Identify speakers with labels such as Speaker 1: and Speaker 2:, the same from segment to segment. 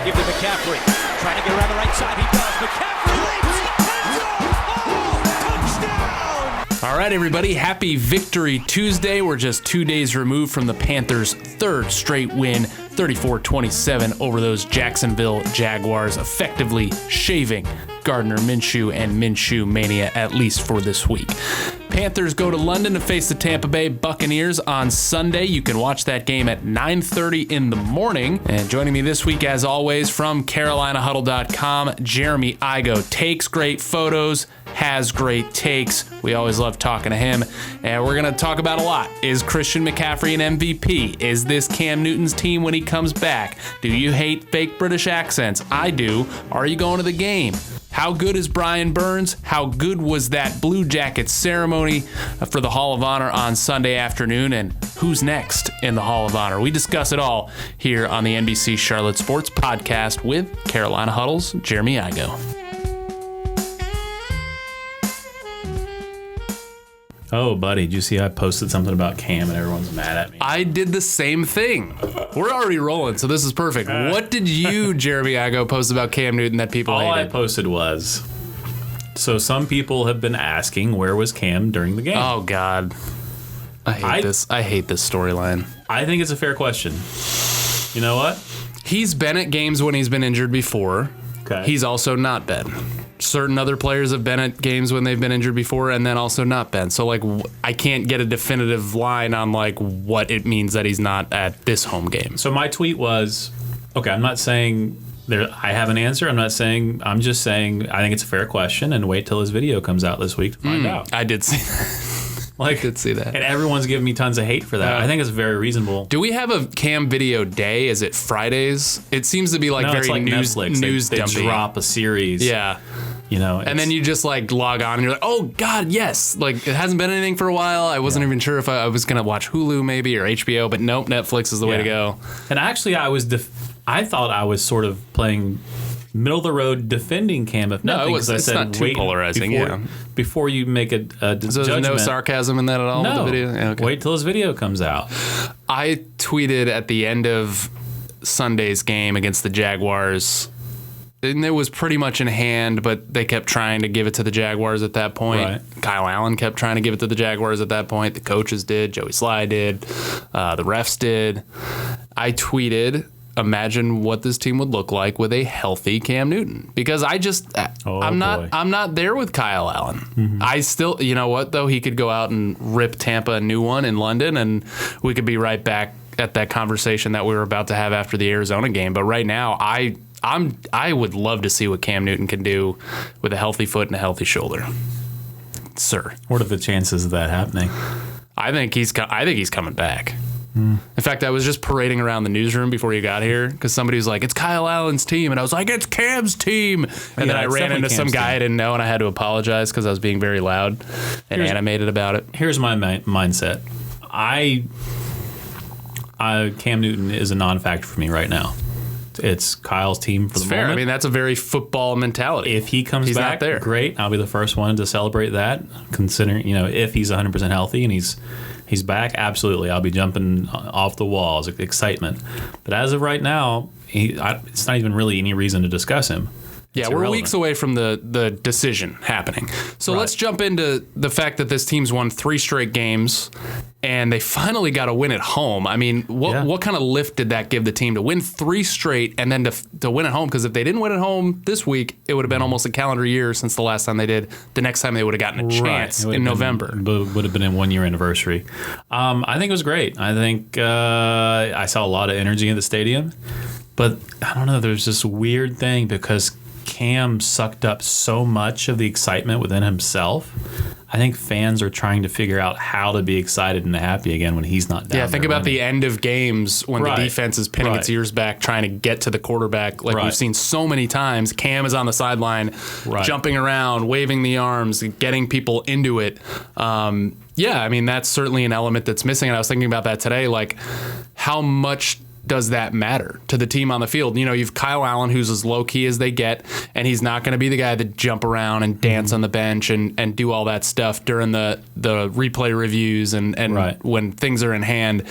Speaker 1: Give to McCaffrey. Trying to get around the right side. He does. McCaffrey leaps. Touchdown!
Speaker 2: All right, everybody. Happy Victory Tuesday. We're just 2 days removed from the Panthers' third straight win, 34-27 over those Jacksonville Jaguars, effectively shaving Gardner Minshew and Minshew Mania, at least for this week. Panthers go to London to face the Tampa Bay Buccaneers on Sunday. You can watch that game at 9:30 in the morning. And joining me this week, as always, from CarolinaHuddle.com, Jeremy Igo. Takes great photos, has great takes. We always love talking to him. And we're going to talk about a lot. Is Christian McCaffrey an MVP? Is this Cam Newton's team when he comes back? Do you hate fake British accents? I do. Are you going to the game? How good is Brian Burns? How good was that Blue Jackets ceremony for the Hall of Honor on Sunday afternoon? And who's next in the Hall of Honor? We discuss it all here on the NBC Charlotte Sports Podcast with Carolina Huddle's Jeremy Igo.
Speaker 3: Oh, buddy, did you see I posted something about Cam and everyone's mad at me?
Speaker 2: I did the same thing. We're already rolling, so this is perfect. What did you, Jeremy Igo, post about Cam Newton that people
Speaker 3: All
Speaker 2: hated?
Speaker 3: I posted was, so some people have been asking where was Cam during the game.
Speaker 2: Oh, God. I hate this. I hate this storyline.
Speaker 3: I think it's a fair question. You know what?
Speaker 2: He's been at games when he's been injured before.
Speaker 3: Okay.
Speaker 2: He's also not been. Certain other players have been at games when they've been injured before and then also not been. So, like, I can't get a definitive line on, like, what it means that he's not at this home game.
Speaker 3: So my tweet was, okay, I'm not saying I have an answer. I'm just saying I think it's a fair question and wait till his video comes out this week to find out.
Speaker 2: I did see that. I did see that.
Speaker 3: And everyone's giving me tons of hate for that. I think it's very reasonable.
Speaker 2: Do we have a Cam video day? Is it Fridays? It seems to be like
Speaker 3: it's like
Speaker 2: news
Speaker 3: Netflix. They
Speaker 2: dumpy.
Speaker 3: drop a series.
Speaker 2: Yeah.
Speaker 3: You know,
Speaker 2: and then you just like log on and you're like, oh God, yes. Like it hasn't been anything for a while. I wasn't even sure if I was going to watch Hulu maybe or HBO, but nope, Netflix is the way to go.
Speaker 3: And actually I thought I was sort of playing middle of the road defending Cam if nothing.
Speaker 2: It's not too polarizing.
Speaker 3: Before you make a judgment.
Speaker 2: So there's no sarcasm in that at all?
Speaker 3: No.
Speaker 2: With the video? Yeah, okay.
Speaker 3: Wait till his video comes out.
Speaker 2: I tweeted at the end of Sunday's game against the Jaguars, and it was pretty much in hand, but they kept trying to give it to the Jaguars at that point.
Speaker 3: Right.
Speaker 2: Kyle Allen kept trying to give it to the Jaguars at that point. The coaches did. Joey Sly did. The refs did. I tweeted, imagine what this team would look like with a healthy Cam Newton, because I'm not there with Kyle Allen. Mm-hmm. I still, you know what though, he could go out and rip Tampa a new one in London, and we could be right back at that conversation that we were about to have after the Arizona game. But right now, I would love to see what Cam Newton can do with a healthy foot and a healthy shoulder, sir.
Speaker 3: What are the chances of that happening?
Speaker 2: I think he's coming back. In fact, I was just parading around the newsroom before you got here because somebody was like, it's Kyle Allen's team. And I was like, it's Cam's team. And then I ran into some guy I didn't know, and I had to apologize because I was being very loud and animated about it.
Speaker 3: Here's my mindset. Cam Newton is a non-factor for me right now. It's Kyle's team for the moment.
Speaker 2: Fair. I mean, that's a very football mentality.
Speaker 3: If he comes back,
Speaker 2: not there.
Speaker 3: Great. I'll be the first one to celebrate that. Considering, if he's 100% healthy and he's back, absolutely. I'll be jumping off the walls, excitement. But as of right now, it's not even really any reason to discuss him.
Speaker 2: Yeah, we're weeks away from the decision happening. So let's jump into the fact that this team's won 3 straight games, and they finally got a win at home. I mean, what kind of lift did that give the team to win 3 straight and then to win at home? Because if they didn't win at home this week, it would have been almost a calendar year since the last time they did. The next time they would have gotten a chance in November.
Speaker 3: Would have been a 1-year anniversary. I think it was great. I think I saw a lot of energy in the stadium. But I don't know, there's this weird thing because Cam sucked up so much of the excitement within himself. I think fans are trying to figure out how to be excited and happy again when he's not down there.
Speaker 2: Yeah, think about the end of games when the defense is pinning its ears back, trying to get to the quarterback like we've seen so many times. Cam is on the sideline, jumping around, waving the arms, getting people into it. Yeah, I mean, that's certainly an element that's missing. And I was thinking about that today, like how much does that matter to the team on the field? You've Kyle Allen, who's as low-key as they get, and he's not going to be the guy that jump around and dance on the bench and do all that stuff during the replay reviews and when things are in hand.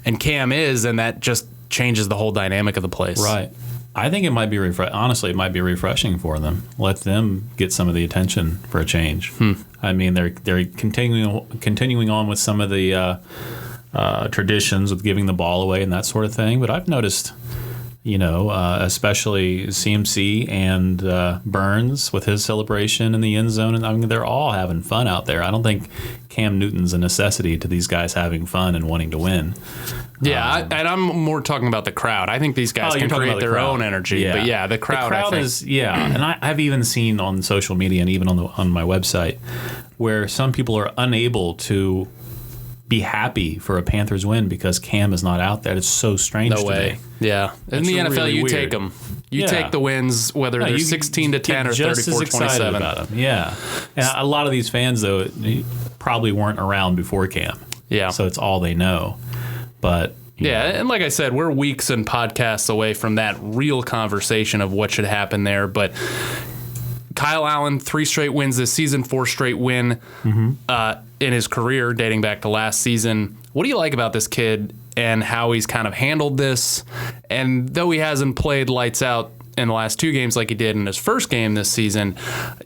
Speaker 2: And Cam is, and that just changes the whole dynamic of the place.
Speaker 3: Right. I think it might be honestly, it might be refreshing for them. Let them get some of the attention for a change. I mean, they're continuing on with some of the traditions with giving the ball away and that sort of thing. But I've noticed, especially CMC and Burns with his celebration in the end zone, and I mean, they're all having fun out there. I don't think Cam Newton's a necessity to these guys having fun and wanting to win.
Speaker 2: Yeah, and I'm more talking about the crowd. I think these guys can create their own energy. Yeah. But yeah, the crowd I think.
Speaker 3: Is, and I've even seen on social media and even on my website where some people are unable to be happy for a Panthers win because Cam is not out there. It's so strange to me.
Speaker 2: Yeah. In the NFL,
Speaker 3: really
Speaker 2: you
Speaker 3: weird.
Speaker 2: take them. You take the wins, whether they're 16-10 or 34-27.
Speaker 3: About them. Yeah. And a lot of these fans, though, probably weren't around before Cam.
Speaker 2: Yeah.
Speaker 3: So it's all they know. But
Speaker 2: and like I said, we're weeks and podcasts away from that real conversation of what should happen there. But Kyle Allen, 3 straight wins this season, 4 straight win in his career dating back to last season. What do you like about this kid and how he's kind of handled this? And though he hasn't played lights out in the last 2 games like he did in his first game this season,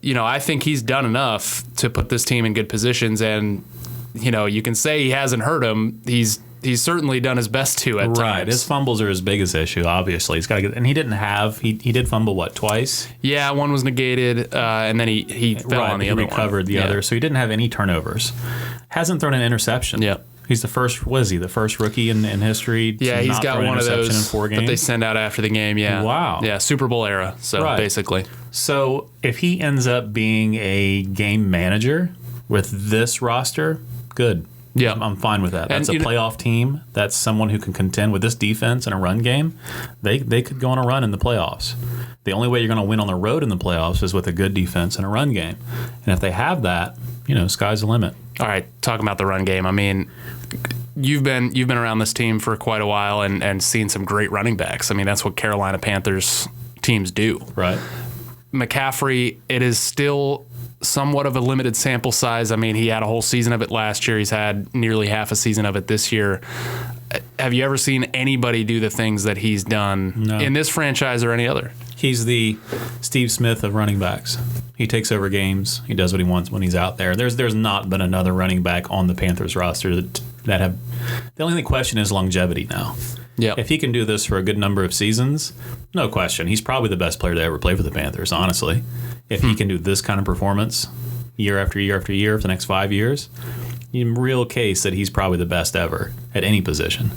Speaker 2: I think he's done enough to put this team in good positions. And, you can say he hasn't hurt him. He's certainly done his best to at times.
Speaker 3: Right. His fumbles are his biggest issue, obviously. He's got to get, and he did fumble, twice?
Speaker 2: Yeah, one was negated, and then he fell on the other one.
Speaker 3: He recovered the other, so he didn't have any turnovers. Hasn't thrown an interception.
Speaker 2: Yeah.
Speaker 3: He's the first, the first rookie in history to
Speaker 2: he's
Speaker 3: not
Speaker 2: got
Speaker 3: throw an
Speaker 2: one of
Speaker 3: interception
Speaker 2: those
Speaker 3: in 4 games?
Speaker 2: that they send out after the game, yeah.
Speaker 3: Wow.
Speaker 2: Yeah, Super Bowl era, so basically.
Speaker 3: So if he ends up being a game manager with this roster, good.
Speaker 2: Yeah,
Speaker 3: I'm fine with that. That's a playoff team. That's someone who can contend with this defense and a run game. They could go on a run in the playoffs. The only way you're going to win on the road in the playoffs is with a good defense and a run game. And if they have that, sky's the limit.
Speaker 2: All right, talking about the run game. I mean, you've been around this team for quite a while and seen some great running backs. I mean, that's what Carolina Panthers teams do.
Speaker 3: Right.
Speaker 2: McCaffrey, it is still somewhat of a limited sample size. I mean, he had a whole season of it last year. He's had nearly half a season of it this year. Have you ever seen anybody do the things that he's done in this franchise or any other?
Speaker 3: He's the Steve Smith of running backs. He takes over games. He does what he wants when he's out there. There's not been another running back on the Panthers roster that have. The only question is longevity now.
Speaker 2: Yeah.
Speaker 3: If he can do this for a good number of seasons, no question. He's probably the best player to ever play for the Panthers, honestly. If he can do this kind of performance year after year after year for the next 5 years, in real case that he's probably the best ever at any position.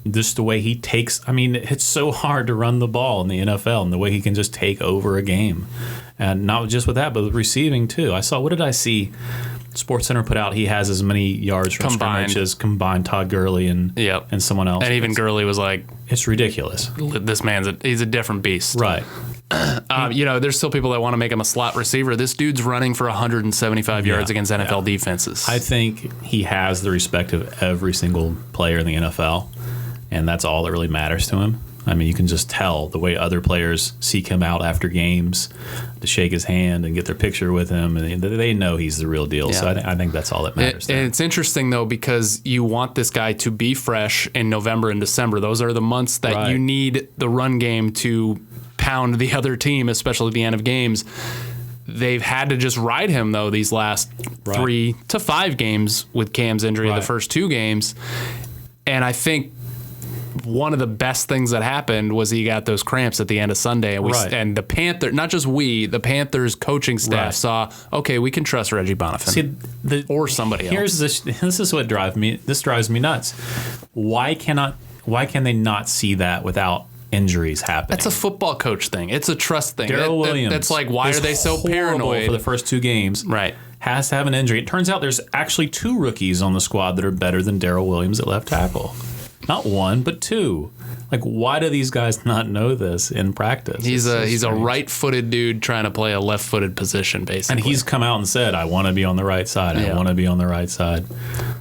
Speaker 3: Just the way he takes, I mean, it's so hard to run the ball in the NFL, and the way he can just take over a game. And not just with that, but with receiving too. What did I see? SportsCenter put out he has as many yards from scrimmage as combined Todd Gurley and someone else.
Speaker 2: And even Gurley was like,
Speaker 3: it's ridiculous.
Speaker 2: This he's a different beast.
Speaker 3: Right.
Speaker 2: There's still people that want to make him a slot receiver. This dude's running for 175 yards against NFL defenses.
Speaker 3: I think he has the respect of every single player in the NFL, and that's all that really matters to him. I mean, you can just tell the way other players seek him out after games to shake his hand and get their picture with him, and they know he's the real deal. Yeah. So I think that's all that matters.
Speaker 2: And it's interesting, though, because you want this guy to be fresh in November and December. Those are the months that you need the run game to pound the other team, especially at the end of games. They've had to just ride him, though, these last 3 to 5 games with Cam's injury in the first 2 games. And I think one of the best things that happened was he got those cramps at the end of Sunday, and and the Panther, not just the Panthers coaching staff saw, okay, we can trust Reggie Bonifant or somebody else.
Speaker 3: This is what drives me nuts. Why can they not see that without injuries happening?
Speaker 2: That's a football coach thing. It's a trust thing.
Speaker 3: Darrell Williams.
Speaker 2: That's like, why are they so paranoid
Speaker 3: for the first 2 games?
Speaker 2: Right.
Speaker 3: Has to have an injury. It turns out there's actually 2 rookies on the squad that are better than Darrell Williams at left tackle. Not 1, but 2. Like, why do these guys not know this in practice?
Speaker 2: He's a right-footed dude trying to play a left-footed position, basically.
Speaker 3: And he's come out and said, I want to be on the right side. I want to be on the right side.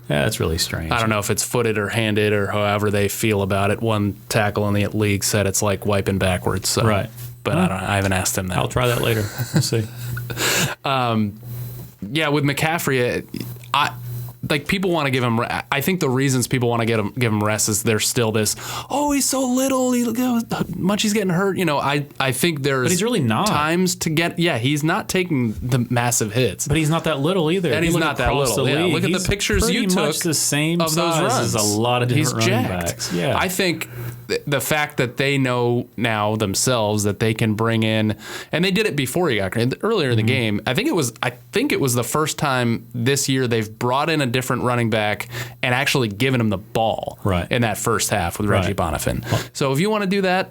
Speaker 3: Yeah, it's really strange.
Speaker 2: I don't know if it's footed or handed or however they feel about it. One tackle in the league said it's like wiping backwards. So.
Speaker 3: Right.
Speaker 2: But I haven't asked him that.
Speaker 3: I'll try that later. We'll see.
Speaker 2: With McCaffrey, like people want to give him. I think the reasons people want to give him rest is there's still this. Oh, he's so little. Much he's getting hurt. I think there's.
Speaker 3: But he's really not.
Speaker 2: Times to get. Yeah, he's not taking the massive hits.
Speaker 3: But he's not that little either.
Speaker 2: And he's not that little. Yeah. Look at the pictures you took.
Speaker 3: Much the same
Speaker 2: of those runs.
Speaker 3: As a lot of different
Speaker 2: he's
Speaker 3: running
Speaker 2: jacked.
Speaker 3: backs. Yeah.
Speaker 2: I think the fact that they know now themselves that they can bring in, and they did it before he got earlier in the game. I think it was the first time this year they've brought in a different running back and actually given him the ball in that first half with Reggie Bonifant. So if you want to do that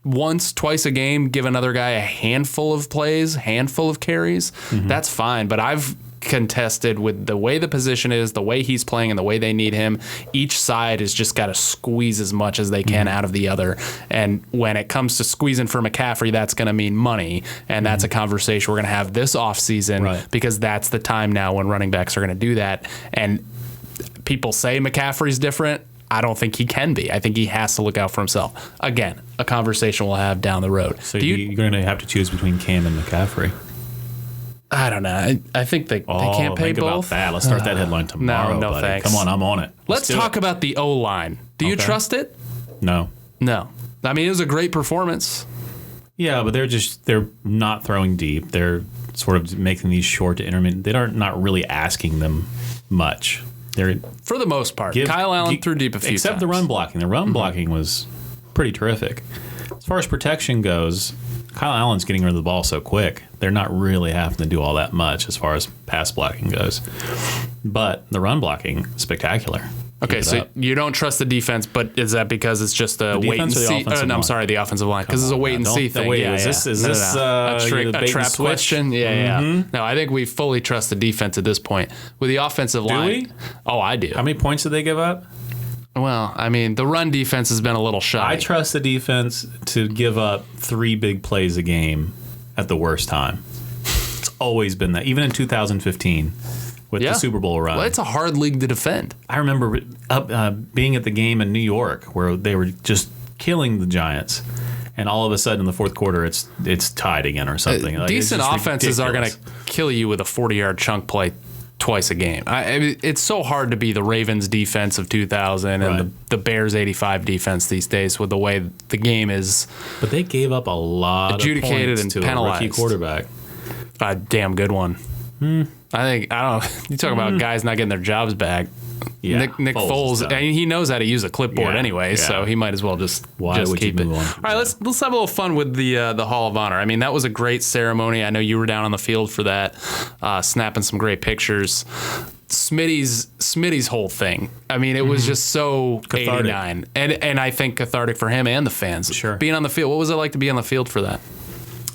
Speaker 2: once, twice a game, give another guy a handful of plays, handful of carries, that's fine. But I've contested with the way the position is, the way he's playing, and the way they need him. Each side has just got to squeeze as much as they can out of the other. And when it comes to squeezing for McCaffrey, that's going to mean money. And that's a conversation we're going to have this offseason because that's the time now when running backs are going to do that. And people say McCaffrey's different. I don't think he can be. I think he has to look out for himself. Again, a conversation we'll have down the road.
Speaker 3: So you're going to have to choose between Cam and McCaffrey.
Speaker 2: I don't know. I think they can't pay
Speaker 3: think
Speaker 2: both.
Speaker 3: About that. Let's start that headline tomorrow.
Speaker 2: No,
Speaker 3: buddy.
Speaker 2: thanks.
Speaker 3: Come on, I'm on it.
Speaker 2: Let's talk about the O-line. Do you trust it?
Speaker 3: No.
Speaker 2: I mean, it was a great performance.
Speaker 3: Yeah, but they're not throwing deep. They're sort of making these short to intermittent. They're not really asking them much. They're
Speaker 2: for the most part. Kyle Allen threw deep a few times.
Speaker 3: Except the run blocking. The run blocking was pretty terrific. As far as protection goes, Kyle Allen's getting rid of the ball so quick. They're not really having to do all that much as far as pass blocking goes. But the run blocking, spectacular.
Speaker 2: Okay, so you don't trust the defense, but is that because it's just a wait and see? I'm sorry, the offensive line, because it's a wait and see thing.
Speaker 3: Is this
Speaker 2: a trap question? Yeah. No, I think we fully trust the defense at this point. With the offensive line.
Speaker 3: Do we?
Speaker 2: Oh, I do.
Speaker 3: How many points did they give up?
Speaker 2: Well, I mean, the run defense has been a little shy.
Speaker 3: I trust the defense to give up 3 big plays a game at the worst time. It's always been that. Even in 2015 with the Super Bowl run.
Speaker 2: Well, it's a hard league to defend.
Speaker 3: I remember being at the game in New York where they were just killing the Giants. And all of a sudden in the fourth quarter, it's tied again or something.
Speaker 2: Decent offenses are going to kill you with a 40-yard chunk play twice a game. I mean, it's so hard to be the Ravens defense of 2000 and the Bears 85 defense these days with the way the game is.
Speaker 3: But they gave up a lot
Speaker 2: adjudicated
Speaker 3: of points
Speaker 2: and
Speaker 3: to
Speaker 2: penalized.
Speaker 3: a rookie quarterback.
Speaker 2: A damn good one. I don't. You talk about guys not getting their jobs back.
Speaker 3: Yeah,
Speaker 2: Nick Foles, and he knows how to use a clipboard anyway, so he might as well just keep it. All right, let's have a little fun with the Hall of Honor. I mean, that was a great ceremony. I know you were down on the field for that, snapping some great pictures. Smitty's whole thing. I mean, it was just so cathartic. 89, and I think cathartic for him and the fans.
Speaker 3: Sure,
Speaker 2: being on the field. What was it like to be on the field for that?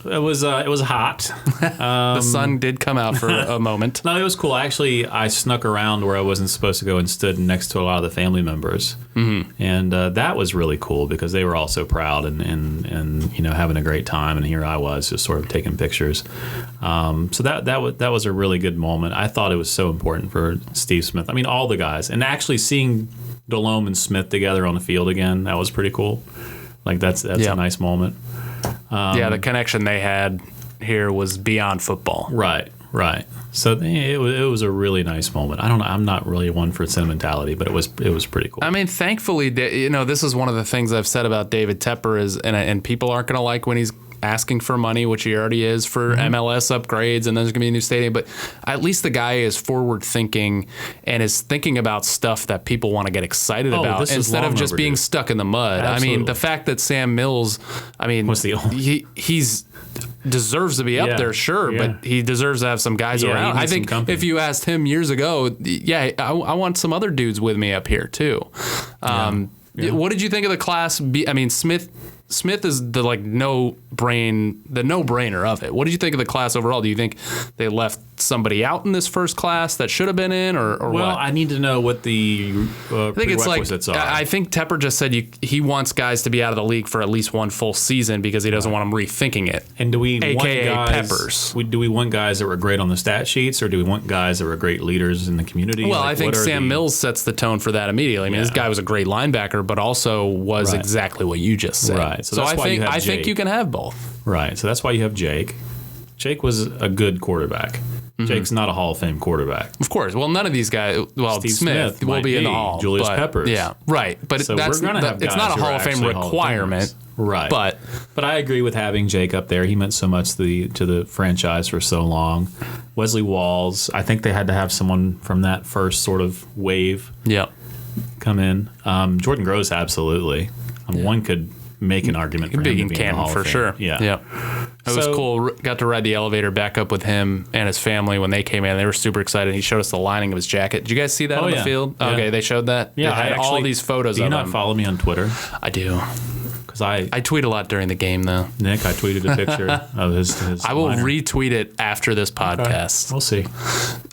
Speaker 3: It was hot.
Speaker 2: The sun did come out for a moment.
Speaker 3: No, it was cool. Actually, I snuck around where I wasn't supposed to go and stood next to a lot of the family members, and that was really cool because they were all so proud and having a great time. And here I was just sort of taking pictures. So that was a really good moment. I thought it was so important for Steve Smith. I mean, all the guys, and actually seeing Delhomme and Smith together on the field again, that was pretty cool. Like that's a nice moment.
Speaker 2: The connection they had here was beyond football.
Speaker 3: Right. So it was a really nice moment. I don't know. I'm not really one for sentimentality, but it was pretty cool.
Speaker 2: I mean, thankfully, this is one of the things I've said about David Tepper is, and people aren't going to like when he's asking for money, which he already is for MLS upgrades, and there's going to be a new stadium. But at least the guy is forward thinking and is thinking about stuff that people want to get excited about instead of just being stuck in the mud.
Speaker 3: Absolutely.
Speaker 2: I mean, the fact that Sam Mills, he's deserves to be up there, sure, but he deserves to have some guys around. I think if you asked him years ago, I want some other dudes with me up here too. What did you think of the class? I mean, Smith is the no-brainer of it. What did you think of the class overall? Do you think they left somebody out in this first class that should have been in, or what?
Speaker 3: Well, I need to know what the prerequisites are.
Speaker 2: I think Tepper just said he wants guys to be out of the league for at least one full season because he doesn't want them rethinking it.
Speaker 3: And do we
Speaker 2: AKA
Speaker 3: want guys,
Speaker 2: Peppers?
Speaker 3: Do we want guys that were great on the stat sheets, or do we want guys that were great leaders in the community?
Speaker 2: Well, I think Sam Mills sets the tone for that immediately. I mean, this guy was a great linebacker, but also was exactly what you just said.
Speaker 3: Right. So that's why you have Jake.
Speaker 2: I think you can have both.
Speaker 3: Right. So that's why you have Jake. Jake was a good quarterback. Jake's not a Hall of Fame quarterback.
Speaker 2: Of course. Well, none of these guys. Well,
Speaker 3: Steve
Speaker 2: Smith will
Speaker 3: might
Speaker 2: be in the Hall.
Speaker 3: Julius
Speaker 2: but,
Speaker 3: Peppers.
Speaker 2: Yeah, right. But
Speaker 3: So
Speaker 2: that's
Speaker 3: we're gonna have
Speaker 2: it's
Speaker 3: guys
Speaker 2: not a
Speaker 3: who
Speaker 2: Hall
Speaker 3: are
Speaker 2: of Fame
Speaker 3: actually Hall of
Speaker 2: requirement.
Speaker 3: Right.
Speaker 2: But
Speaker 3: I agree with having Jake up there. He meant so much to the franchise for so long. Wesley Walls, I think they had to have someone from that first sort of wave come in. Jordan Gross, absolutely. One could make an argument for him to be in the
Speaker 2: canon
Speaker 3: Hall
Speaker 2: for
Speaker 3: of Fame.
Speaker 2: sure.
Speaker 3: Yeah.
Speaker 2: It was cool. Got to ride the elevator back up with him and his family when they came in. They were super excited. He showed us the lining of his jacket. Did you guys see that on the field?
Speaker 3: Yeah.
Speaker 2: Okay, they showed that.
Speaker 3: Yeah,
Speaker 2: they had all these photos
Speaker 3: do
Speaker 2: of
Speaker 3: you
Speaker 2: him.
Speaker 3: not follow me on Twitter?
Speaker 2: I do.
Speaker 3: Because I
Speaker 2: tweet a lot during the game, though.
Speaker 3: Nick, I tweeted a picture of his
Speaker 2: I will
Speaker 3: liner.
Speaker 2: retweet it after this podcast.
Speaker 3: We'll see.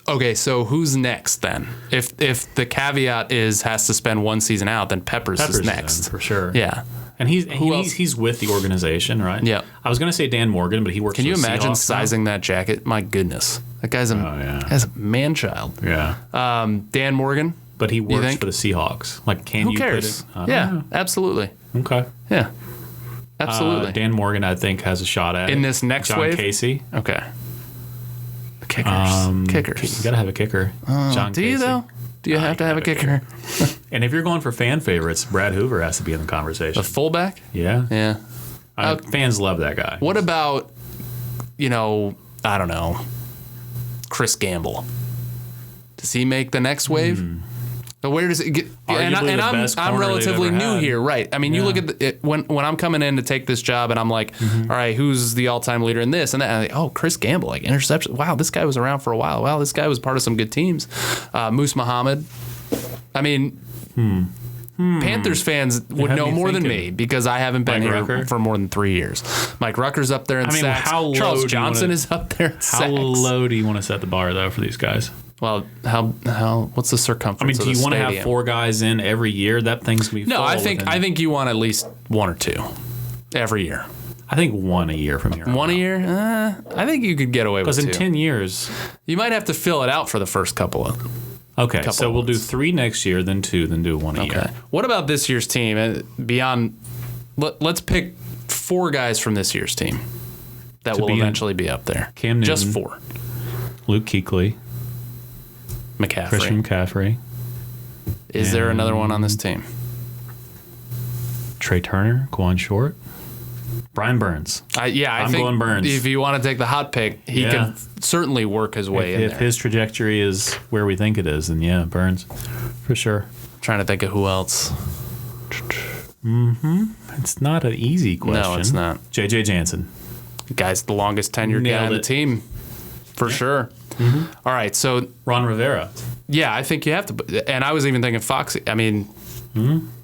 Speaker 2: Okay, so who's next then? If the caveat is has to spend one season out, then Peppers is next.
Speaker 3: For sure.
Speaker 2: Yeah.
Speaker 3: And
Speaker 2: else?
Speaker 3: he's with the organization, right?
Speaker 2: Yeah.
Speaker 3: I was going to say Dan Morgan, but he works.
Speaker 2: Can you
Speaker 3: for the
Speaker 2: imagine
Speaker 3: Seahawks
Speaker 2: sizing that jacket? My goodness, that guy's guy's a man child.
Speaker 3: now. Yeah.
Speaker 2: Dan Morgan,
Speaker 3: But he works
Speaker 2: think?
Speaker 3: for the Seahawks. Like, can
Speaker 2: who
Speaker 3: you
Speaker 2: cares?
Speaker 3: put it? I don't
Speaker 2: Yeah,
Speaker 3: know.
Speaker 2: absolutely.
Speaker 3: Okay.
Speaker 2: Yeah, absolutely.
Speaker 3: Dan Morgan, I think, has a shot at
Speaker 2: In
Speaker 3: it.
Speaker 2: this next
Speaker 3: John
Speaker 2: wave?
Speaker 3: Casey.
Speaker 2: Okay. The kickers. Kickers.
Speaker 3: You got to have a kicker. John
Speaker 2: Do you
Speaker 3: Casey.
Speaker 2: though? Do you have to have a kicker?
Speaker 3: And if you're going for fan favorites, Brad Hoover has to be in the conversation.
Speaker 2: A fullback?
Speaker 3: Yeah.
Speaker 2: Yeah.
Speaker 3: Fans love that guy.
Speaker 2: What about, I don't know, Chris Gamble? Does he make the next wave? Where does it get?
Speaker 3: Arguably the best
Speaker 2: I'm
Speaker 3: corner
Speaker 2: relatively
Speaker 3: they've ever
Speaker 2: new
Speaker 3: had.
Speaker 2: here, right? I mean, you look at when I'm coming in to take this job, and I'm like, all right, who's the all-time leader in this and that? And I'm like, oh, Chris Gamble, like interception. Wow, this guy was around for a while. Wow, this guy was part of some good teams. Moose Muhammad. I mean. Panthers fans would
Speaker 3: have
Speaker 2: know
Speaker 3: me
Speaker 2: more than
Speaker 3: thinking.
Speaker 2: me because I haven't been
Speaker 3: Mike
Speaker 2: here
Speaker 3: Rucker?
Speaker 2: for more than 3 years. Mike Rucker's up there in sacks.
Speaker 3: how low
Speaker 2: Charles
Speaker 3: do you
Speaker 2: Johnson
Speaker 3: wanna-
Speaker 2: is up there in
Speaker 3: How
Speaker 2: sacks.
Speaker 3: low do you want to set the bar, though, for these guys?
Speaker 2: Well, how what's the circumference?
Speaker 3: I mean,
Speaker 2: of
Speaker 3: do you
Speaker 2: the
Speaker 3: want to have
Speaker 2: stadium?
Speaker 3: 4 guys in every year? That thing's gonna be
Speaker 2: No,
Speaker 3: full
Speaker 2: I think you want at least 1 or 2 every year.
Speaker 3: I think 1 a year from here.
Speaker 2: 1 a year? I think you could get away with
Speaker 3: Because
Speaker 2: 2.
Speaker 3: in 10 years.
Speaker 2: You might have to fill it out for the first couple of.
Speaker 3: Okay,
Speaker 2: Couple
Speaker 3: so we'll do
Speaker 2: months.
Speaker 3: 3 next year, then 2, then do 1 a year.
Speaker 2: What about this year's team? Beyond, let's pick 4 guys from this year's team that will
Speaker 3: be in-
Speaker 2: eventually be up there.
Speaker 3: Cam Newton.
Speaker 2: Just 4.
Speaker 3: Luke Kuechly,
Speaker 2: McCaffrey.
Speaker 3: Christian McCaffrey,
Speaker 2: Is there another one on this team?
Speaker 3: Trey Turner, Quan Short, Brian Burns.
Speaker 2: I
Speaker 3: I'm
Speaker 2: think
Speaker 3: going Burns.
Speaker 2: if you want to take the hot pick, he
Speaker 3: Yeah.
Speaker 2: can certainly work his way in
Speaker 3: If
Speaker 2: there.
Speaker 3: his trajectory is where we think it is, then yeah, Burns, for sure.
Speaker 2: Trying to think of who else.
Speaker 3: It's not an easy question.
Speaker 2: No, it's not.
Speaker 3: J.J. Jansen.
Speaker 2: Guy's the longest tenured guy
Speaker 3: Nailed
Speaker 2: on the
Speaker 3: it.
Speaker 2: team, for sure. All right, so
Speaker 3: Ron Rivera.
Speaker 2: yeah, I think you have to. And I was even thinking Fox. I mean,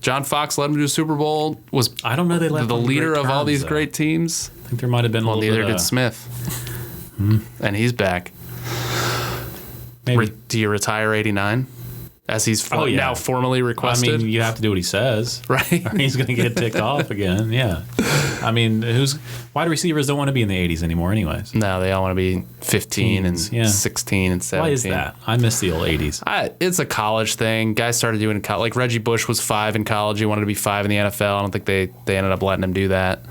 Speaker 2: John Fox led him to a Super Bowl. Was
Speaker 3: I don't know they left
Speaker 2: the
Speaker 3: on
Speaker 2: leader
Speaker 3: great
Speaker 2: of all
Speaker 3: terms,
Speaker 2: these
Speaker 3: though.
Speaker 2: great teams.
Speaker 3: I think there might have been
Speaker 2: Well,
Speaker 3: a little
Speaker 2: neither
Speaker 3: bit
Speaker 2: did Smith, and he's back.
Speaker 3: maybe.
Speaker 2: Do you retire 89? As he's now formally
Speaker 3: I
Speaker 2: requested,
Speaker 3: mean, you have to do what he says.
Speaker 2: right?
Speaker 3: He's going to get ticked off again. Yeah. I mean, wide receivers don't want to be in the 80s anymore anyways.
Speaker 2: No, they all want to be 15
Speaker 3: Teens,
Speaker 2: and
Speaker 3: yeah.
Speaker 2: 16 and 17.
Speaker 3: Why is that? I miss the old 80s.
Speaker 2: It's a college thing. Guys started doing it. Like Reggie Bush was 5 in college. He wanted to be 5 in the NFL. I don't think they ended up letting him do that.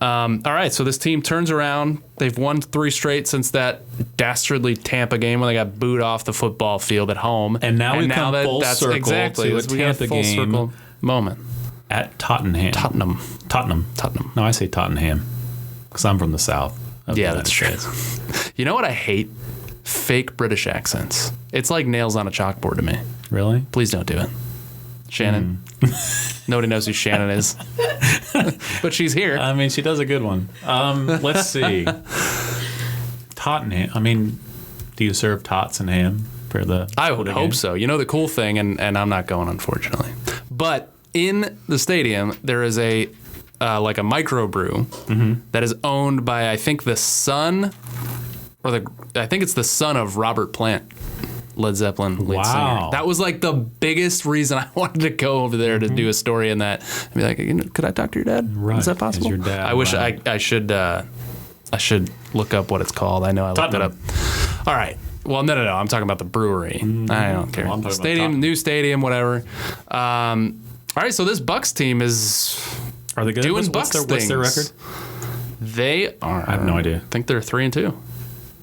Speaker 2: All right, so this team turns around. They've won 3 straight since that dastardly Tampa game when they got booed off the football field at home.
Speaker 3: And now we've come full
Speaker 2: that's
Speaker 3: circle
Speaker 2: exactly
Speaker 3: to a
Speaker 2: that's- we got
Speaker 3: Tampa
Speaker 2: full
Speaker 3: game.
Speaker 2: circle moment.
Speaker 3: At Tottenham.
Speaker 2: Tottenham.
Speaker 3: No, I say Tottenham because I'm from the South. of the
Speaker 2: Yeah,
Speaker 3: United
Speaker 2: that's true.
Speaker 3: States.
Speaker 2: You know what I hate? Fake British accents. It's like nails on a chalkboard to me.
Speaker 3: Really?
Speaker 2: Please don't do it. Shannon. Nobody knows who Shannon is. But she's here.
Speaker 3: I mean, she does a good one. Let's see. Tottenham. I mean, do you serve tots and ham for the?
Speaker 2: I would hope so. You know the cool thing, and I'm not going, unfortunately. But in the stadium, there is a like a microbrew that is owned by, I think, the son, I think it's the son of Robert Plant, Led Zeppelin lead singer.
Speaker 3: Wow.
Speaker 2: That was like the biggest reason I wanted to go over there to do a story in that. I'd be like, could I talk to your dad?
Speaker 3: Right.
Speaker 2: Is that possible?
Speaker 3: Is your dad
Speaker 2: I wish
Speaker 3: right?
Speaker 2: I should look up what it's called. I know I looked it up.
Speaker 3: Tottenham.
Speaker 2: All right. Well, no. I'm talking about the brewery. I don't care.
Speaker 3: Well, I'm talking about
Speaker 2: Stadium,
Speaker 3: Tottenham.
Speaker 2: new stadium, whatever. All right. So this Bucks team is
Speaker 3: Are they good?
Speaker 2: doing
Speaker 3: what's
Speaker 2: Bucks
Speaker 3: their, what's their
Speaker 2: things.
Speaker 3: record?
Speaker 2: They are.
Speaker 3: I have no idea.
Speaker 2: I think they're 3-2.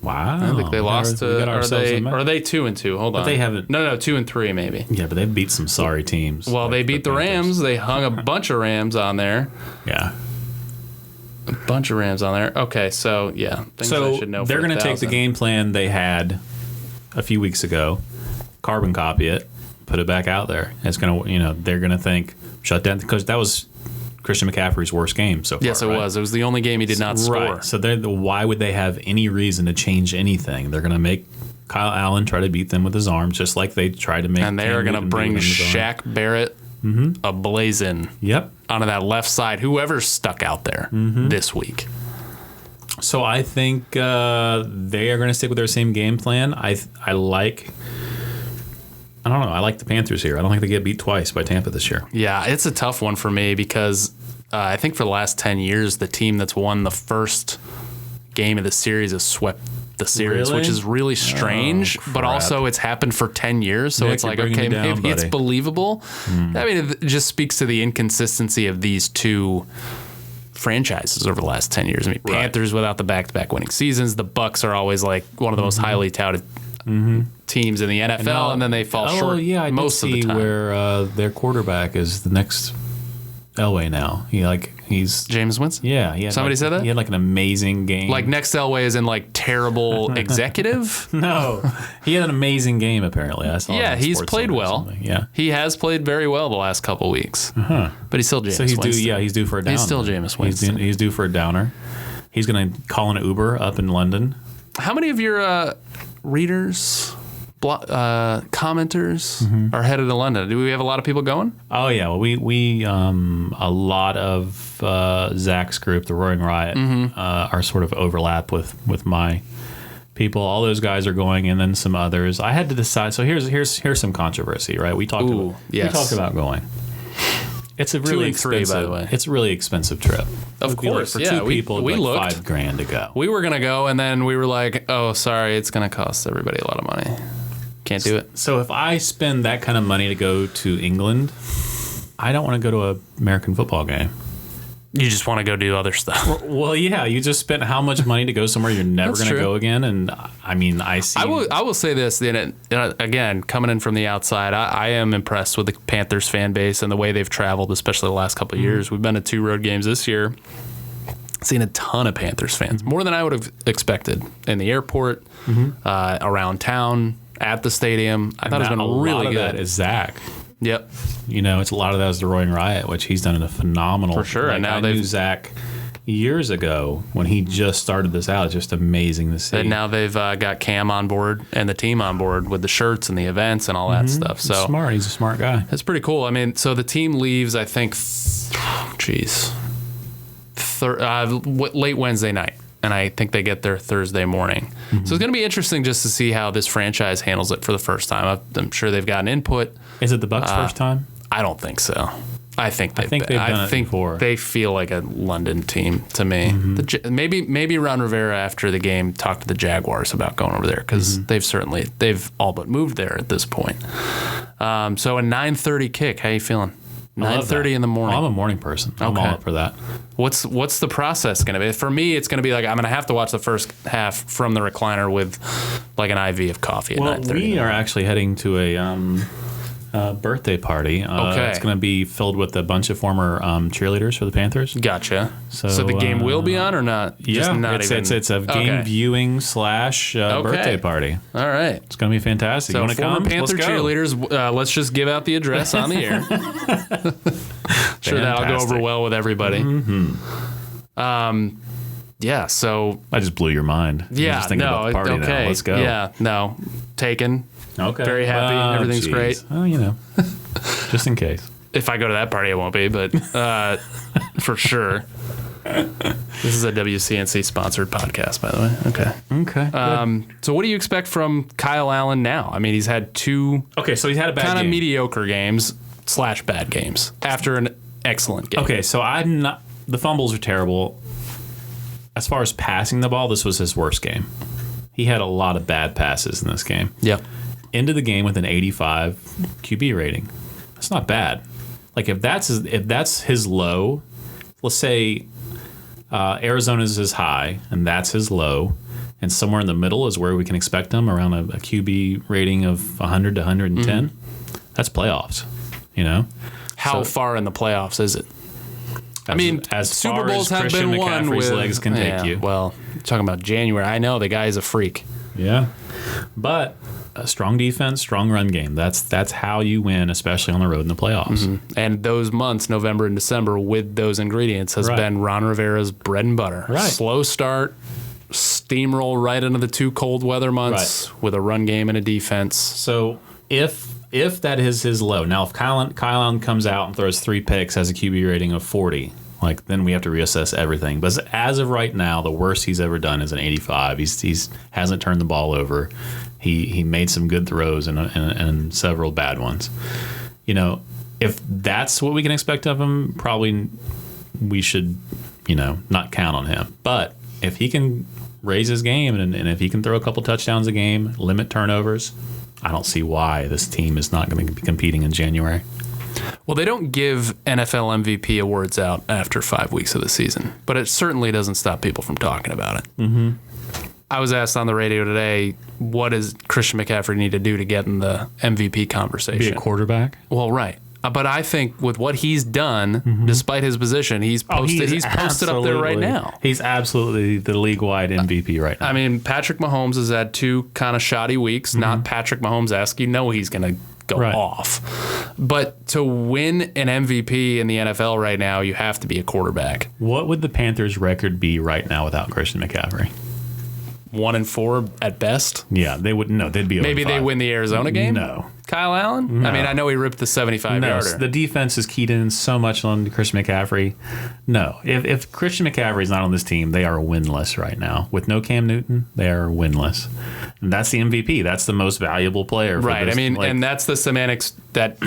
Speaker 3: Wow.
Speaker 2: I think they lost
Speaker 3: We got
Speaker 2: to.
Speaker 3: ourselves a match.
Speaker 2: Are they 2-2? Hold on.
Speaker 3: they haven't.
Speaker 2: No, 2-3 maybe.
Speaker 3: Yeah, but they beat some sorry teams.
Speaker 2: Well,
Speaker 3: like
Speaker 2: they beat the
Speaker 3: Panthers.
Speaker 2: Rams. They hung a bunch of Rams on there.
Speaker 3: Yeah.
Speaker 2: A bunch of Rams on there. Okay, so yeah. Things I
Speaker 3: So
Speaker 2: should know
Speaker 3: they're
Speaker 2: going to
Speaker 3: take the game plan they had a few weeks ago, carbon copy it, put it back out there. It's going to, they're going to think, shut down, because that was Christian McCaffrey's worst game so far.
Speaker 2: Yes, it
Speaker 3: right?
Speaker 2: was. It was the only game he did not score.
Speaker 3: Right. So why would they have any reason to change anything? They're going to make Kyle Allen try to beat them with his arms, just like they tried to make.
Speaker 2: And they are going to bring Shaq Barrett ablazing.
Speaker 3: Yep.
Speaker 2: Onto that left side. Whoever's stuck out there this week.
Speaker 3: So I think they are going to stick with their same game plan. I like the Panthers here. I don't think they get beat twice by Tampa this year.
Speaker 2: Yeah, it's a tough one for me because I think for the last 10 years, the team that's won the first game of the series has swept the series,
Speaker 3: Really?
Speaker 2: which is really strange, but also it's happened for 10 years. So
Speaker 3: Nick,
Speaker 2: it's like,
Speaker 3: you're bringing
Speaker 2: okay,
Speaker 3: me down,
Speaker 2: maybe it's
Speaker 3: buddy.
Speaker 2: believable. I mean, it just speaks to the inconsistency of these two franchises over the last 10 years. I mean,
Speaker 3: Right.
Speaker 2: Panthers without the back-to-back winning seasons. The Bucks are always like one of the most highly touted teams in the NFL, and then they fall short most of the time.
Speaker 3: Where their quarterback is the next Elway now. He's
Speaker 2: James Winston?
Speaker 3: yeah.
Speaker 2: Somebody said that?
Speaker 3: He had like an amazing game.
Speaker 2: Like next Elway is in like terrible executive?
Speaker 3: no, he had an amazing game. Apparently, I saw. it
Speaker 2: Yeah,
Speaker 3: on
Speaker 2: he's
Speaker 3: Sports
Speaker 2: played
Speaker 3: Center or
Speaker 2: well.
Speaker 3: something. Yeah.
Speaker 2: He has played very well the last couple weeks. But he's still Jameis
Speaker 3: So he's
Speaker 2: Winston.
Speaker 3: due. Yeah, he's due for a downer.
Speaker 2: He's still Jameis Winston.
Speaker 3: He's due for a downer. He's going to call an Uber up in London.
Speaker 2: How many of your readers, commenters are headed to London? Do we have a lot of people going?
Speaker 3: Oh yeah, well, we a lot of Zach's group, the Roaring Riot, are sort of overlap with my people. All those guys are going, and then some others. I had to decide. So here's some controversy, right? We talked about going. It's a
Speaker 2: 2
Speaker 3: really
Speaker 2: and 3,
Speaker 3: expensive.
Speaker 2: by the way.
Speaker 3: It's a really expensive trip.
Speaker 2: Of course,
Speaker 3: for
Speaker 2: yeah.
Speaker 3: two
Speaker 2: We
Speaker 3: people, like
Speaker 2: looked.
Speaker 3: $5,000 to go.
Speaker 2: We were gonna go, and then we were like, "Oh, sorry, it's gonna cost everybody a lot of money. Can't do it."
Speaker 3: So if I spend that kind of money to go to England, I don't want to go to an American football game.
Speaker 2: You just want to go do other stuff.
Speaker 3: Well, yeah, you just spent how much money to go somewhere you're never
Speaker 2: That's
Speaker 3: going to
Speaker 2: true.
Speaker 3: go again? And I mean, I see.
Speaker 2: I will say this, again, coming in from the outside, I am impressed with the Panthers fan base and the way they've traveled, especially the last couple of years. We've been to 2 road games this year. Seen a ton of Panthers fans, more than I would have expected, in the airport, around town, at the stadium. I thought it's been really
Speaker 3: lot of
Speaker 2: good.
Speaker 3: that is Zach.
Speaker 2: Yep.
Speaker 3: It's a lot of that is the Roaring Riot, which he's done a phenomenal.
Speaker 2: For sure, and now
Speaker 3: I knew Zach years ago when he just started this out. It's just amazing to see.
Speaker 2: And now they've got Cam on board and the team on board with the shirts and the events and all that stuff. So
Speaker 3: He's smart. He's a smart guy.
Speaker 2: it's pretty cool. I mean, so the team leaves, I think, late Wednesday night. And I think they get there Thursday morning. So it's going to be interesting just to see how this franchise handles it for the first time. I'm sure they've gotten input.
Speaker 3: Is it the Bucks' first time?
Speaker 2: I don't think so. I think they've
Speaker 3: done it before.
Speaker 2: They feel like a London team to me. Maybe Ron Rivera after the game talked to the Jaguars about going over there because they've all but moved there at this point. So a 9:30 kick. How you feeling? 9:30 in the morning.
Speaker 3: Well, I'm a morning person. I'm all up for that.
Speaker 2: What's the process going to be? For me, it's going to be like I'm going to have to watch the first half from the recliner with like an IV of coffee at 9:30.
Speaker 3: We are actually heading to a birthday party.
Speaker 2: Okay.
Speaker 3: It's going to be filled with a bunch of former cheerleaders for the Panthers.
Speaker 2: Gotcha. So
Speaker 3: So,
Speaker 2: the game will be on or not? Just not
Speaker 3: it's a game viewing / birthday party.
Speaker 2: All right.
Speaker 3: It's going to be fantastic.
Speaker 2: So
Speaker 3: you want to
Speaker 2: former
Speaker 3: come?
Speaker 2: Panther
Speaker 3: Let's go.
Speaker 2: cheerleaders, let's just give out the address on the air. Sure, that'll go over
Speaker 3: Fantastic.
Speaker 2: well with everybody. Yeah, so
Speaker 3: I just blew your mind. I'm just thinking about the party
Speaker 2: okay.
Speaker 3: now. Let's go.
Speaker 2: Yeah, no, taken.
Speaker 3: Okay.
Speaker 2: Very happy. Everything's
Speaker 3: geez.
Speaker 2: great.
Speaker 3: Oh, just in case.
Speaker 2: If I go to that party, I won't be, but for sure. This is a WCNC sponsored podcast, by the way. Okay.
Speaker 3: Okay.
Speaker 2: So what do you expect from Kyle Allen now? I mean, he's had 2
Speaker 3: Okay, so he's had a bad
Speaker 2: kind of
Speaker 3: game.
Speaker 2: mediocre games / bad games after an excellent game.
Speaker 3: Okay, so I'm not. The fumbles are terrible. As far as passing the ball, this was his worst game. He had a lot of bad passes in this game.
Speaker 2: Yep.
Speaker 3: Into the game with an 85 QB rating. That's not bad. Like if that's his low, let's say Arizona's his high and that's his low, and somewhere in the middle is where we can expect him, around a QB rating of 100 to 110. That's playoffs,
Speaker 2: How far in the playoffs is it?
Speaker 3: As
Speaker 2: Super
Speaker 3: far
Speaker 2: Bowls
Speaker 3: as
Speaker 2: have
Speaker 3: Christian
Speaker 2: been won
Speaker 3: McCaffrey's
Speaker 2: with
Speaker 3: legs can take you.
Speaker 2: Well, talking about January, I know the guy's a freak.
Speaker 3: Yeah, but a strong defense, strong run game. That's how you win, especially on the road in the playoffs.
Speaker 2: And those months, November and December, with those ingredients, has been Ron Rivera's bread and butter.
Speaker 3: Right.
Speaker 2: Slow start, steamroll right into the 2 cold weather months with a run game and a defense.
Speaker 3: So if that is his low, now if Kyle Allen comes out and throws 3 picks, has a QB rating of 40, then we have to reassess everything. But as of right now, the worst he's ever done is an 85. He's hasn't turned the ball over. He made some good throws and several bad ones. If that's what we can expect of him, probably we should, not count on him. But if he can raise his game and if he can throw a couple touchdowns a game, limit turnovers, I don't see why this team is not going to be competing in January.
Speaker 2: Well, they don't give NFL MVP awards out after 5 weeks of the season, but it certainly doesn't stop people from talking about it. Mm-hmm. I was asked on the radio today, what does Christian McCaffrey need to do to get in the MVP conversation?
Speaker 3: Be a quarterback?
Speaker 2: Well, right. But I think with what he's done, despite his position, he's posted up there right now.
Speaker 3: He's absolutely the league-wide MVP right now.
Speaker 2: I mean, Patrick Mahomes has had 2 kind of shoddy weeks. Not Patrick Mahomes-esque. He's going to go off. But to win an MVP in the NFL right now, you have to be a quarterback.
Speaker 3: What would the Panthers' record be right now without Christian McCaffrey?
Speaker 2: 1-4 at best.
Speaker 3: Yeah, they wouldn't. No, they'd be.
Speaker 2: Maybe
Speaker 3: 0-5.
Speaker 2: they win the Arizona game.
Speaker 3: No,
Speaker 2: Kyle Allen.
Speaker 3: No.
Speaker 2: I mean, I know he ripped the 75-yarder.
Speaker 3: The defense is keyed in so much on Christian McCaffrey. No, if Christian McCaffrey is not on this team, they are winless right now. With no Cam Newton, they are winless. And that's the MVP. That's the most valuable player.
Speaker 2: Right.
Speaker 3: This,
Speaker 2: and that's the semantics that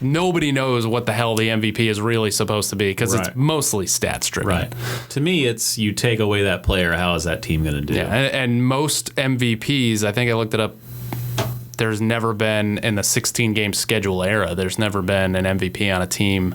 Speaker 2: nobody knows what the hell the MVP is really supposed to be because it's mostly stats driven.
Speaker 3: Right. To me, it's you take away that player, how is that team going to do?
Speaker 2: Yeah. And most MVPs, I think I looked it up, there's never been in the 16-game schedule era, there's never been an MVP on a team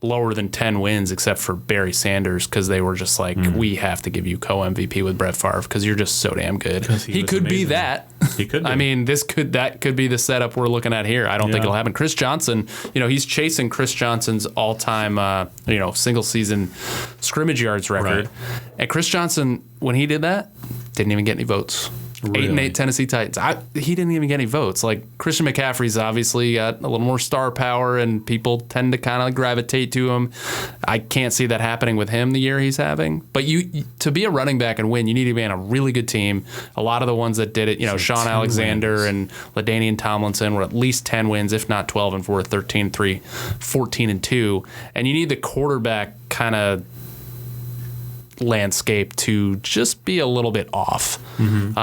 Speaker 2: lower than 10 wins except for Barry Sanders because they were just like, we have to give you co-MVP with Brett Favre because you're just so damn good. He could be that.
Speaker 3: He could be.
Speaker 2: I mean, that could be the setup we're looking at here. I don't think it'll happen. Chris Johnson, he's chasing Chris Johnson's all-time, single-season scrimmage yards record.
Speaker 3: Right.
Speaker 2: And Chris Johnson, when he did that, didn't even get any votes. Really? 8-8 Tennessee Titans. He didn't even get any votes. Christian McCaffrey's obviously got a little more star power, and people tend to kind of gravitate to him. I can't see that happening with him the year he's having. But to be a running back and win, you need to be on a really good team. A lot of the ones that did it, Sean Alexander and LaDainian Tomlinson were at least 10 wins, if not 12-4, 13-3, 14-2, and you need the quarterback kind of landscape to just be a little bit off. And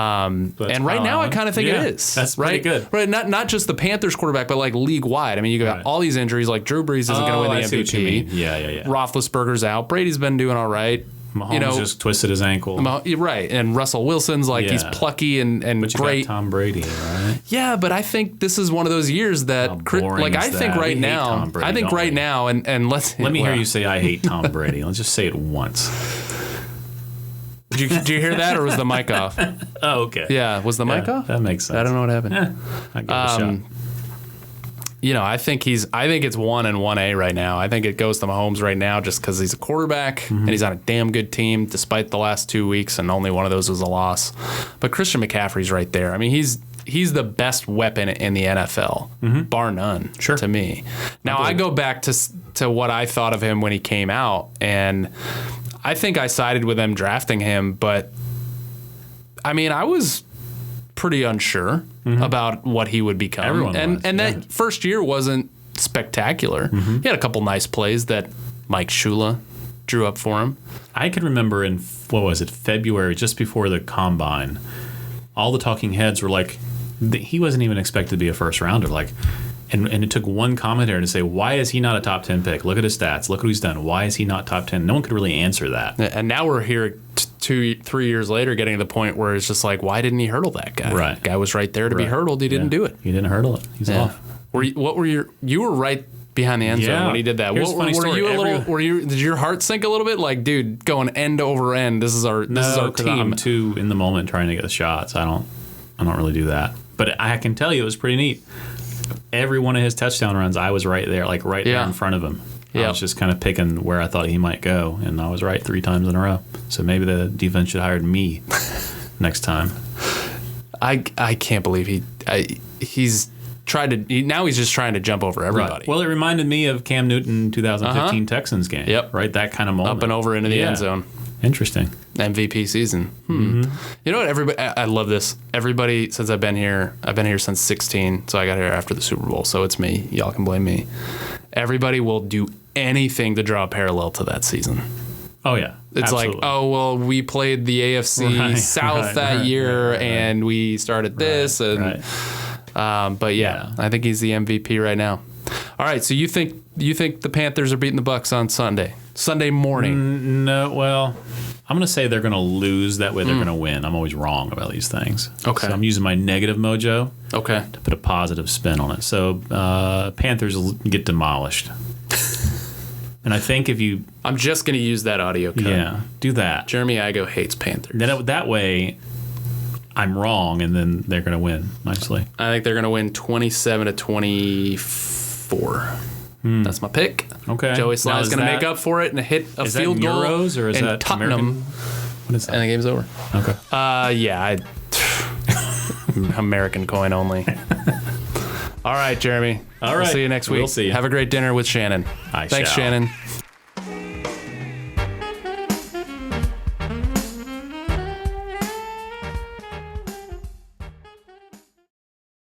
Speaker 2: right now I kind of think it is.
Speaker 3: That's pretty good.
Speaker 2: Right, not just the Panthers quarterback, but league wide. I mean, you got all these injuries, Drew Brees isn't going to win the MVP.
Speaker 3: Yeah.
Speaker 2: Roethlisberger's out. Brady's been doing all right.
Speaker 3: Mahomes just twisted his ankle.
Speaker 2: Right, and Russell Wilson's he's plucky and
Speaker 3: but you
Speaker 2: great.
Speaker 3: Got Tom Brady, right?
Speaker 2: Yeah, but I think this is one of those years that I think right now, and let
Speaker 3: me hear you say I hate Tom Brady. Let's just say it once.
Speaker 2: Did you hear that, or was the mic off?
Speaker 3: Oh, okay.
Speaker 2: Yeah, was the mic off?
Speaker 3: That makes sense.
Speaker 2: I don't know what happened.
Speaker 3: I give it a shot.
Speaker 2: I think it's 1 and 1A right now. I think it goes to Mahomes right now just because he's a quarterback and he's on a damn good team despite the last 2 weeks, and only one of those was a loss. But Christian McCaffrey's right there. I mean, he's the best weapon in the NFL, bar none, to me. Now, I go back to what I thought of him when he came out, and I think I sided with them drafting him, but I mean, I was pretty unsure about what he would become.
Speaker 3: Everyone was,
Speaker 2: that first year wasn't spectacular. He had a couple nice plays that Mike Shula drew up for him.
Speaker 3: I can remember in, February, just before the Combine, all the talking heads were like, he wasn't even expected to be a first rounder. And it took one commentator to say, why is he not a top 10 pick? Look at his stats. Look what he's done. Why is he not top 10? No one could really answer that.
Speaker 2: And now we're here 2-3 years later getting to the point where it's just why didn't he hurdle that guy?
Speaker 3: Right.
Speaker 2: The guy was right there to be hurdled. He didn't do it.
Speaker 3: He didn't hurdle it. He's off.
Speaker 2: You were right behind the end zone
Speaker 3: Yeah.
Speaker 2: when he did that.
Speaker 3: Here's a funny story.
Speaker 2: Did your heart sink a little bit? Like, dude, going end over end. This is our team.
Speaker 3: I'm too in the moment trying to get the shots. I don't really do that. But I can tell you it was pretty neat. Every one of his touchdown runs, I was right there, like there in front of him. I was just kind of picking where I thought he might go, and I was right 3 times in a row. So maybe the defense should have hired me next time.
Speaker 2: I can't believe he's tried to. Now he's just trying to jump over everybody.
Speaker 3: Right. Well, it reminded me of Cam Newton 2015 Texans game.
Speaker 2: Yep.
Speaker 3: Right, that kind of moment.
Speaker 2: Up and over into the end zone.
Speaker 3: Interesting.
Speaker 2: MVP season. You know what? Everybody, I love this. Everybody, since I've been here since 16, so I got here after the Super Bowl, so it's me. Y'all can blame me. Everybody will do anything to draw a parallel to that season.
Speaker 3: Oh, yeah.
Speaker 2: It's
Speaker 3: absolutely.
Speaker 2: like, oh, well, we played the AFC South that year, and we started this. But yeah, I think he's the MVP right now. All right, so you think the Panthers are beating the Bucs on Sunday morning?
Speaker 3: No, well, I'm going to say they're going to lose. That way they're going to win. I'm always wrong about these things.
Speaker 2: Okay.
Speaker 3: So I'm using my negative mojo to put a positive spin on it. So Panthers will get demolished. And I think
Speaker 2: I'm just going to use that audio cut.
Speaker 3: Yeah, do that.
Speaker 2: Jeremy Igo hates Panthers.
Speaker 3: Then that way I'm wrong, and then they're going to win nicely.
Speaker 2: I think they're going to win 27-24. That's my pick.
Speaker 3: Okay.
Speaker 2: Joey Sly's going to make up for it and hit a field goal.
Speaker 3: Is that euros or is that
Speaker 2: Tottenham.
Speaker 3: American? What is that?
Speaker 2: And the game's over.
Speaker 3: Okay.
Speaker 2: American coin only. All right, Jeremy.
Speaker 3: All right.
Speaker 2: We'll see you next week.
Speaker 3: We'll see you.
Speaker 2: Have a great dinner with Shannon.
Speaker 3: I
Speaker 2: Thanks,
Speaker 3: shall.
Speaker 2: Shannon.